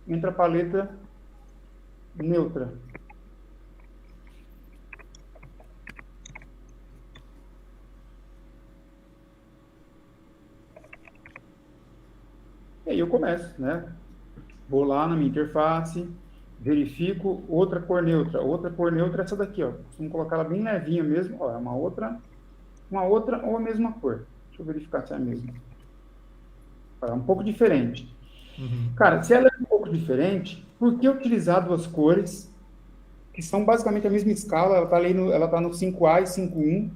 entre a paleta neutra. E aí eu começo, né? Vou lá na minha interface, verifico outra cor neutra. Outra cor neutra é essa daqui, ó. Costumo colocar ela bem levinha mesmo. Ó, é uma outra ou a mesma cor. Deixa eu verificar se é a mesma. É um pouco diferente. Uhum. Cara, se ela é um pouco diferente, por que utilizar duas cores que são basicamente a mesma escala? Ela está ali ela tá no 5A e 5.1.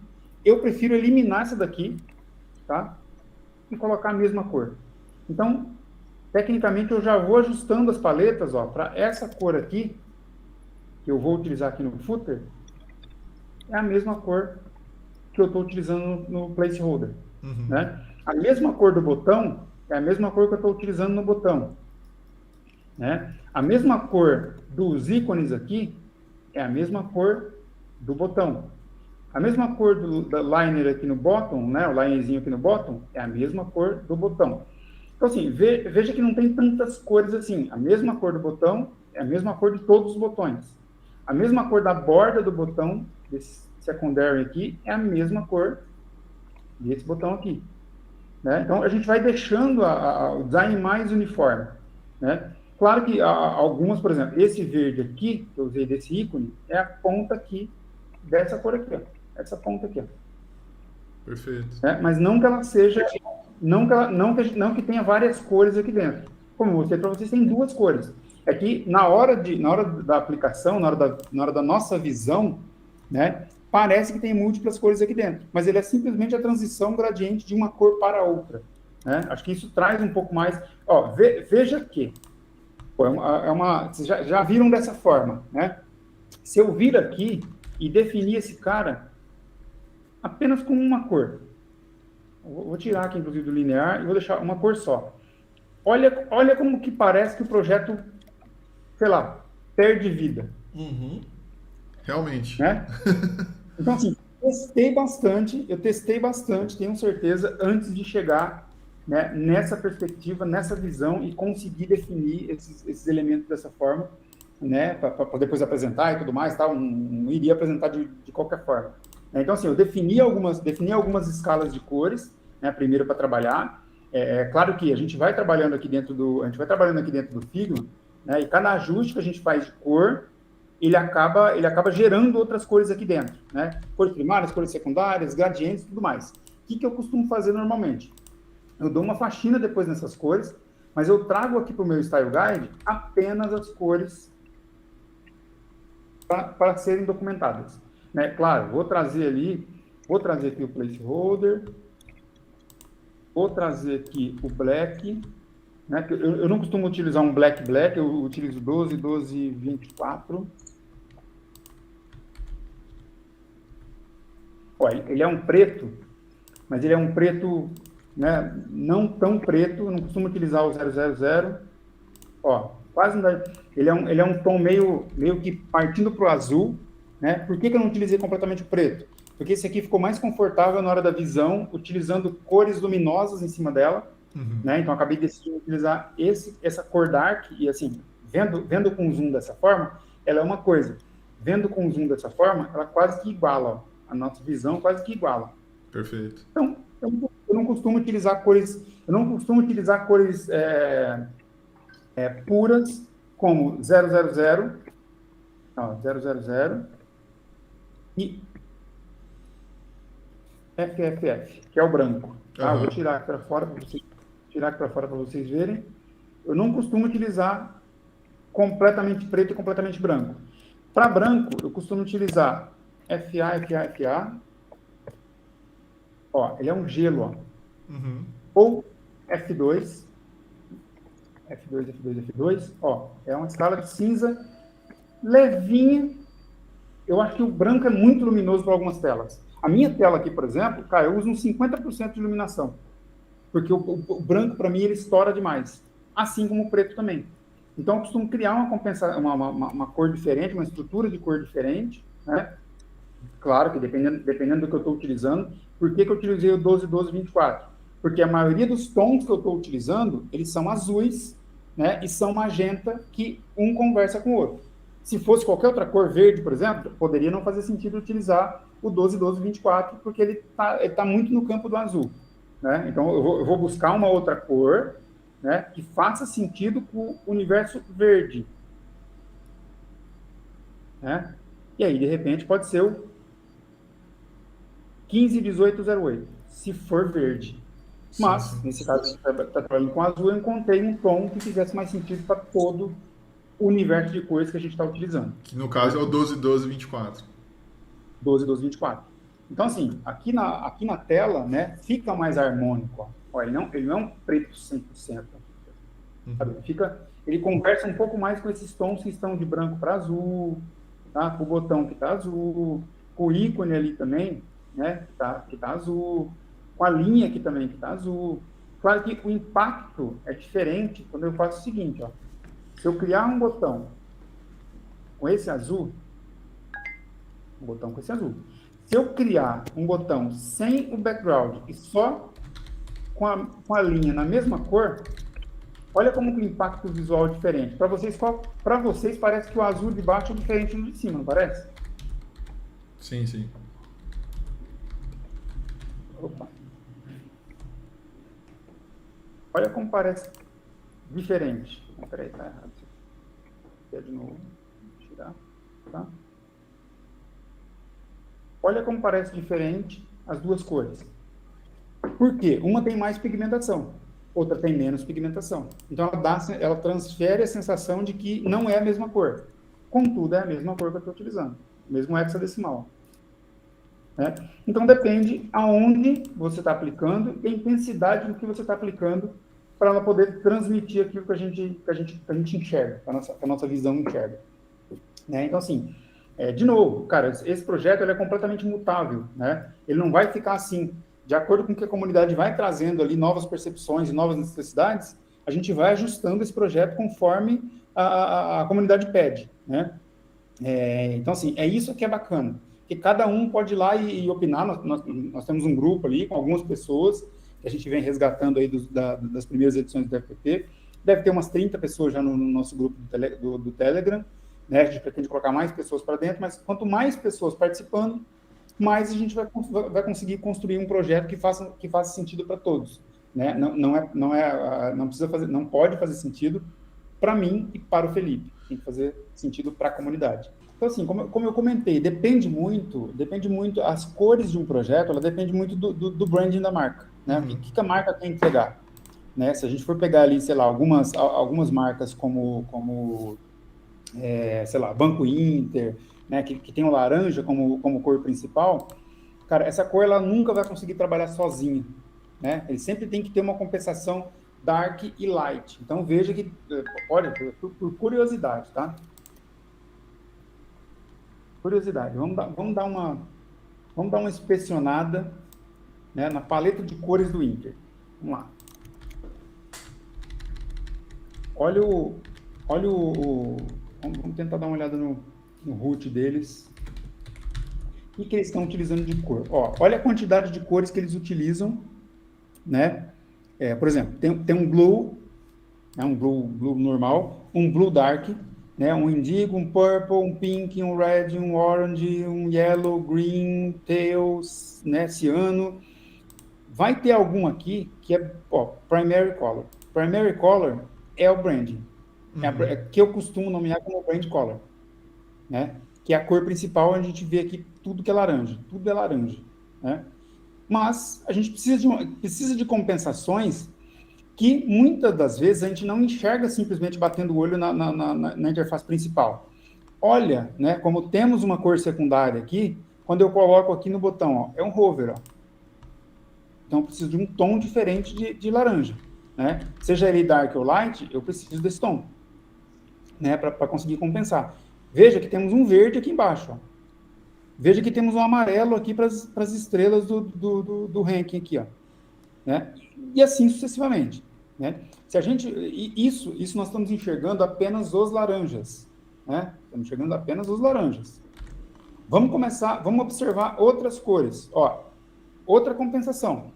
Eu prefiro eliminar essa daqui, tá? E colocar a mesma cor. Então, tecnicamente, eu já vou ajustando as paletas, ó, para essa cor aqui, que eu vou utilizar aqui no footer, é a mesma cor que eu estou utilizando no placeholder, né? A mesma cor do botão é a mesma cor que eu estou utilizando no botão, né? A mesma cor dos ícones aqui é a mesma cor do botão. A mesma cor da liner aqui no bottom, né? O linezinho aqui no bottom é a mesma cor do botão. Então, assim, veja que não tem tantas cores assim. A mesma cor do botão é a mesma cor de todos os botões. A mesma cor da borda do botão, desse secondary aqui, é a mesma cor desse botão aqui. Né? Então, a gente vai deixando o design mais uniforme. Né? Claro que algumas, por exemplo, esse verde aqui, que eu usei desse ícone, é a ponta aqui dessa cor aqui. Ó. Essa ponta aqui. Ó. Perfeito. Né? Mas não que ela seja... Não que tenha várias cores aqui dentro. Como eu mostrei para vocês, tem duas cores. É que na hora da aplicação, na hora da nossa visão, né, parece que tem múltiplas cores aqui dentro, mas ele é simplesmente a transição gradiente de uma cor para outra. Né? Acho que isso traz um pouco mais... Ó, veja que... Pô, vocês já viram dessa forma, né? Se eu vir aqui e definir esse cara apenas com uma cor, vou tirar aqui, inclusive, do linear e vou deixar uma cor só. Olha como que parece que o projeto, sei lá, perde vida. Realmente. Né? Então, assim, eu testei bastante, tenho certeza, antes de chegar, né, nessa perspectiva, nessa visão e conseguir definir esses elementos dessa forma, né, para depois apresentar e tudo mais, tal, não iria apresentar de qualquer forma. Então, assim, eu defini algumas escalas de cores, né, primeiro para trabalhar. Claro que a gente vai trabalhando aqui dentro do Figma, né, e cada ajuste que a gente faz de cor, ele acaba gerando outras cores aqui dentro, né? Cores primárias, cores secundárias, gradientes e tudo mais. O que eu costumo fazer normalmente? Eu dou uma faxina depois nessas cores, mas eu trago aqui para o meu Style Guide apenas as cores para serem documentadas. Né? Claro, vou trazer aqui o placeholder, vou trazer aqui o black, né? Eu não costumo utilizar um black, eu utilizo 12, 12, 24. Olha, ele é um preto, mas ele é um preto, né, não tão preto, eu não costumo utilizar o 000. Ó, quase não dá, ele é um tom meio que partindo para o azul, né? Por que eu não utilizei completamente o preto? Porque esse aqui ficou mais confortável na hora da visão, utilizando cores luminosas em cima dela, né? Então, acabei decidindo utilizar essa cor dark, e assim, vendo com zoom dessa forma, ela é uma coisa. Vendo com zoom dessa forma, ela quase que iguala, ó. A nossa visão quase que iguala. Perfeito. Então, eu não costumo utilizar cores puras, como 000, ó, 000 e FFF, que é o branco. Tá? Eu vou tirar aqui para fora para vocês verem. Eu não costumo utilizar completamente preto e completamente branco. Para branco, eu costumo utilizar FA. Ó, ele é um gelo, ó. Ou F2, ó, é uma escala de cinza levinha. Eu acho que o branco é muito luminoso para algumas telas. A minha tela aqui, por exemplo, cara, eu uso uns 50% de iluminação, porque o branco, para mim, ele estoura demais, assim como o preto também. Então, eu costumo criar uma cor diferente, uma estrutura de cor diferente, né? Claro que dependendo do que eu estou utilizando. Por que eu utilizei o 12, 12, 24? Porque a maioria dos tons que eu estou utilizando, eles são azuis, né, e são magenta que um conversa com o outro. Se fosse qualquer outra cor, verde, por exemplo, poderia não fazer sentido utilizar o 12, 12, 24, porque ele tá muito no campo do azul. Né? Então, eu vou buscar uma outra cor, né, que faça sentido com o universo verde. Né? E aí, de repente, pode ser o 151808, se for verde. Mas, Sim. nesse caso, a gente está trabalhando com azul, eu encontrei um tom que fizesse mais sentido para todo o universo de cores que a gente está utilizando. Que no caso é o 12, 12, 24. 12, 12, 24. Então, assim, aqui na tela, né, fica mais harmônico. Ó. Ó, ele não é um preto 100%. Sabe? Ele conversa um pouco mais com esses tons que estão de branco para azul, tá? Com o botão que está azul, com o ícone ali também, né, que tá azul, com a linha aqui também que está azul. Claro que o impacto é diferente quando eu faço o seguinte, ó. Se eu criar um botão com esse azul, se eu criar um botão sem o background e só com a linha na mesma cor, olha como que o impacto visual é diferente. Para vocês parece que o azul de baixo é diferente do de cima, não parece? Sim, sim. Opa. Olha como parece diferente. Peraí, tá errado. De novo. Tirar. Tá? Olha como parece diferente as duas cores. Por quê? Uma tem mais pigmentação, outra tem menos pigmentação. Então, ela transfere a sensação de que não é a mesma cor. Contudo, é a mesma cor que eu estou utilizando. Mesmo hexadecimal. Né? Então, depende aonde você está aplicando e a intensidade do que você está aplicando para ela poder transmitir aquilo que a gente enxerga, que a nossa visão enxerga. Né? Então, assim, de novo, cara, esse projeto ele é completamente mutável. Né? Ele não vai ficar assim. De acordo com o que a comunidade vai trazendo ali, novas percepções e novas necessidades, a gente vai ajustando esse projeto conforme a comunidade pede. Né? Então, assim, é isso que é bacana. Que cada um pode ir lá e opinar. Nós temos um grupo ali com algumas pessoas que a gente vem resgatando aí das primeiras edições do FPP. Deve ter umas 30 pessoas já no nosso grupo do Telegram. Né? A gente pretende colocar mais pessoas para dentro, mas quanto mais pessoas participando, mais a gente vai conseguir construir um projeto que faça sentido para todos. Né? Não pode fazer sentido para mim e para o Felipe. Tem que fazer sentido para a comunidade. Então, assim, como eu comentei, depende muito, as cores de um projeto, ela depende muito do branding da marca, né? O que a marca quer entregar, né? Se a gente for pegar ali, sei lá, algumas marcas como sei lá, Banco Inter, né, que tem o laranja como cor principal, cara, essa cor ela nunca vai conseguir trabalhar sozinha, né? Ele sempre tem que ter uma compensação dark e light. Então, veja que, olha, por curiosidade, tá? Curiosidade, vamos dar uma inspecionada, né, na paleta de cores do Inter. Vamos lá. Vamos tentar dar uma olhada no root deles. O que eles estão utilizando de cor? Ó, olha a quantidade de cores que eles utilizam, né? Por exemplo, tem um blue, um blue normal, um blue dark, né? Um indigo, um purple, um pink, um red, um orange, um yellow, green, tails, né? Ciano. Vai ter algum aqui que é primary color. Primary color é o branding, que eu costumo nomear como brand color, né? Que é a cor principal, a gente vê aqui tudo que é laranja, tudo é laranja, né? Mas a gente precisa de compensações que muitas das vezes a gente não enxerga simplesmente batendo o olho na interface principal. Olha, né, como temos uma cor secundária aqui, quando eu coloco aqui no botão, ó, é um hover, ó. Então eu preciso de um tom diferente de laranja, né? Seja ele dark ou light, eu preciso desse tom, né, para conseguir compensar. Veja que temos um verde aqui embaixo, ó. Veja que temos um amarelo aqui para as estrelas do ranking aqui, ó, né? E assim sucessivamente, né? Se a gente isso nós estamos enxergando apenas os laranjas, né? Estamos enxergando apenas os laranjas. Vamos observar outras cores, ó. Outra compensação.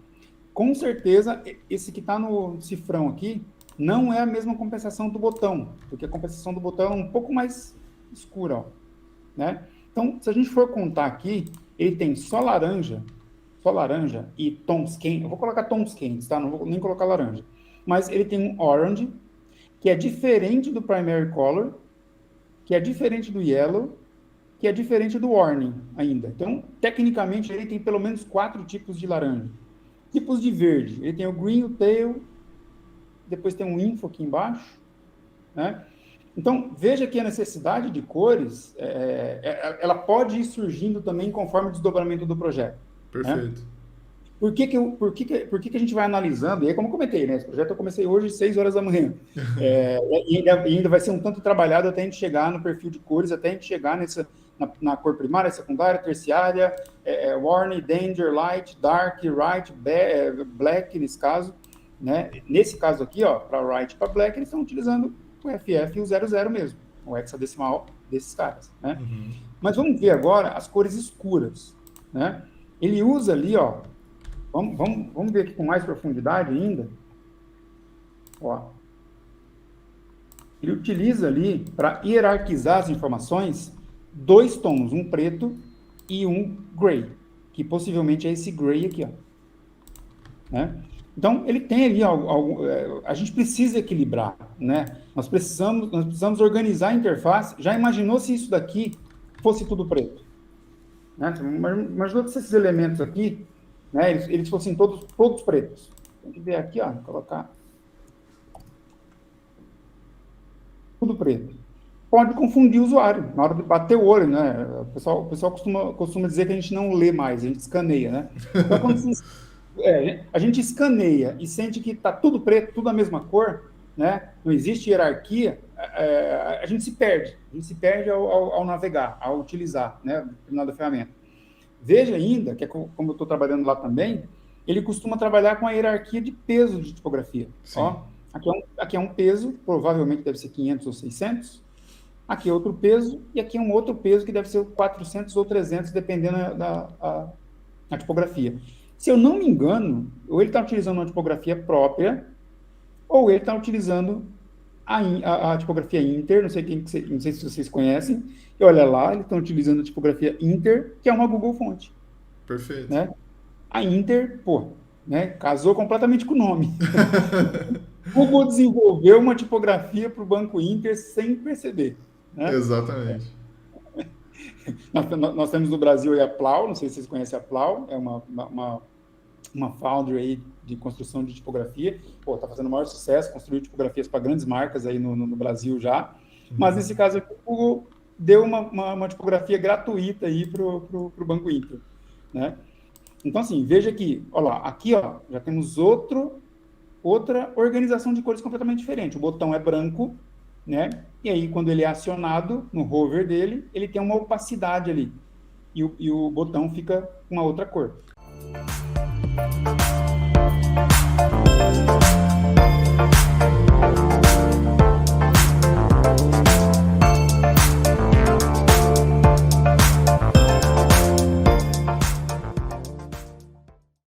Com certeza esse que está no cifrão aqui não é a mesma compensação do botão, porque a compensação do botão é um pouco mais escura, ó, né? Então, se a gente for contar aqui, ele tem só laranja e tons quentes. Eu vou colocar tons quentes, tá? Não vou nem colocar laranja. Mas ele tem um orange, que é diferente do primary color, que é diferente do yellow, que é diferente do warning ainda. Então, tecnicamente, ele tem pelo menos 4 tipos de laranja. Tipos de verde. Ele tem o green, o tail, depois tem um info aqui embaixo, né? Então, veja que a necessidade de cores, ela pode ir surgindo também conforme o desdobramento do projeto. Perfeito. Né? Por que a gente vai analisando? E aí, como eu comentei, né? Esse projeto eu comecei hoje às 6 horas da manhã. E ainda vai ser um tanto trabalhado até a gente chegar no perfil de cores, até a gente chegar na cor primária, secundária, terciária, warning, danger, light, dark, right, black, nesse caso. Né? Nesse caso aqui, para right e para black, eles estão utilizando o FF e o 00 mesmo, o hexadecimal desses caras. Né? Uhum. Mas vamos ver agora as cores escuras. Né? Ele usa ali, vamos ver aqui com mais profundidade ainda. Ó. Ele utiliza ali, para hierarquizar as informações, 2 tons, um preto e um gray, que possivelmente é esse gray aqui. Ó. Né? Então, ele tem ali a gente precisa equilibrar, né? Nós precisamos organizar a interface. Já imaginou se isso daqui fosse tudo preto? Né? Imaginou se esses elementos aqui, né, eles fossem todos pretos. Tem que ver aqui, colocar tudo preto. Pode confundir o usuário na hora de bater o olho, né? O pessoal costuma dizer que a gente não lê mais, a gente escaneia, né? Então, quando a gente escaneia e sente que está tudo preto, tudo a mesma cor, né? Não existe hierarquia, a gente se perde ao navegar, ao utilizar, né, determinada ferramenta. Veja ainda, que é como eu estou trabalhando lá também, ele costuma trabalhar com a hierarquia de peso de tipografia. Ó, aqui é um peso, provavelmente deve ser 500 ou 600, aqui é outro peso, e aqui é um outro peso que deve ser 400 ou 300, dependendo da tipografia. Se eu não me engano, ou ele está utilizando uma tipografia própria, ou ele está utilizando a tipografia Inter, não sei se vocês conhecem, e olha lá, eles estão utilizando a tipografia Inter, que é uma Google Fonte. Perfeito. Né? A Inter, né, casou completamente com o nome. O Google desenvolveu uma tipografia para o Banco Inter sem perceber. Né? Exatamente. Nós temos no Brasil a Plau, não sei se vocês conhecem a Plau, é uma foundry aí de construção de tipografia, está fazendo o maior sucesso, construiu tipografias para grandes marcas aí no Brasil já, mas nesse caso aqui, o Google deu uma tipografia gratuita aí para o Banco Inter, né? Então, assim, veja aqui, olha lá, aqui, já temos outra organização de cores completamente diferente. O botão é branco, né? E aí, quando ele é acionado no hover dele, ele tem uma opacidade ali, e o botão fica com uma outra cor.